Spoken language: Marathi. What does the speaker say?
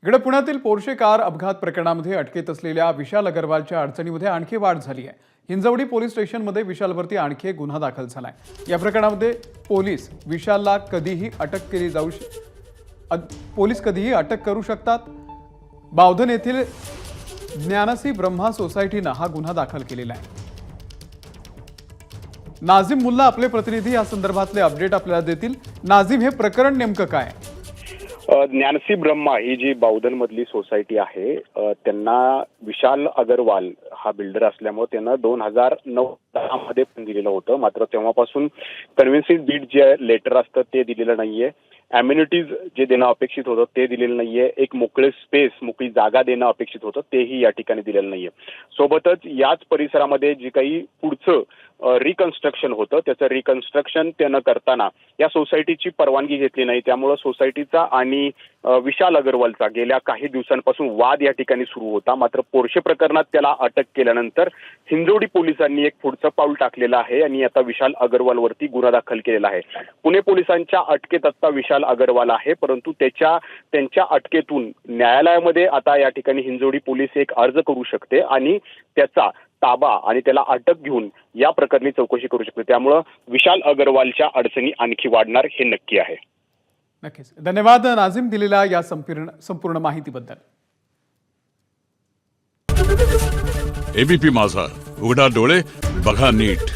इकडे पुण्यातील पोर्शे कार अपघात प्रकरणामध्ये अटकेत असलेल्या विशाल अग्रवालच्या अडचणीमध्ये आणखी वाढ झाली आहे। हिंजवडी पोलीस स्टेशनमध्ये विशालवरती आणखी एक गुन्हा दाखल झालाय। या प्रकरणामध्ये पोलीस विशालला कधीही अटक करू शकतात। बावधन येथील ज्ञानसी ब्रह्मा सोसायटीनं हा गुन्हा दाखल केलेला आहे। नाझिम मुल्ला आपले प्रतिनिधी या संदर्भातले अपडेट आपल्याला देतील। नाझिम, हे प्रकरण नेमकं काय? ज्ञानसी ब्रह्मा ही जी बावधन मधली सोसायटी आहे, त्यांना विशाल अग्रवाल हा बिल्डर असल्यामुळे त्यांना 2009-10 मध्ये पण दिलेलं होतं। मात्र तेव्हापासून कन्व्हिन्सिंग डीड जे लेटर असतं ते दिलेलं नाहीये। अम्युनिटीज जे देणं अपेक्षित होतं ते दिलेलं नाहीये। एक मोकळे स्पेस, मोकळी जागा देणं अपेक्षित होतं तेही या ठिकाणी दिलेलं नाहीये। सोबतच याच परिसरामध्ये जे काही पुढचं रिकन्स्ट्रक्शन होतं त्याचं रिकन्स्ट्रक्शन त्यानं करताना या सोसायटीची परवानगी घेतली नाही। त्यामुळे सोसायटीचा आणि विशाल अग्रवालचा गेल्या काही दिवसांपासून वाद या ठिकाणी सुरू होता। मात्र पोर्शे प्रकरणात त्याला अटक केल्यानंतर हिंजवडी पोलिसांनी एक पुढचं पाऊल टाकलेलं आहे आणि आता विशाल अग्रवालवरती गुन्हा दाखल केलेला आहे। पुणे पोलिसांच्या अटकेत आता विशाल अग्रवाल आहे, परंतु त्यांच्या अटकेतून न्यायालयामध्ये आता या ठिकाणी हिंजवडी पोलीस एक अर्ज करू शकते आणि त्याचा ताबा आणि त्याला अटक घेऊन या प्रकरणी चौकशी करू शकते। त्यामुळे विशाल अग्रवालच्या अडचणी आणखी वाढणार हे नक्की आहे। नक्कीच, धन्यवाद नाझिम दिलेल्या या संपूर्ण माहितीबद्दल। एबीपी माझा, उघडा डोळे बघा नीट।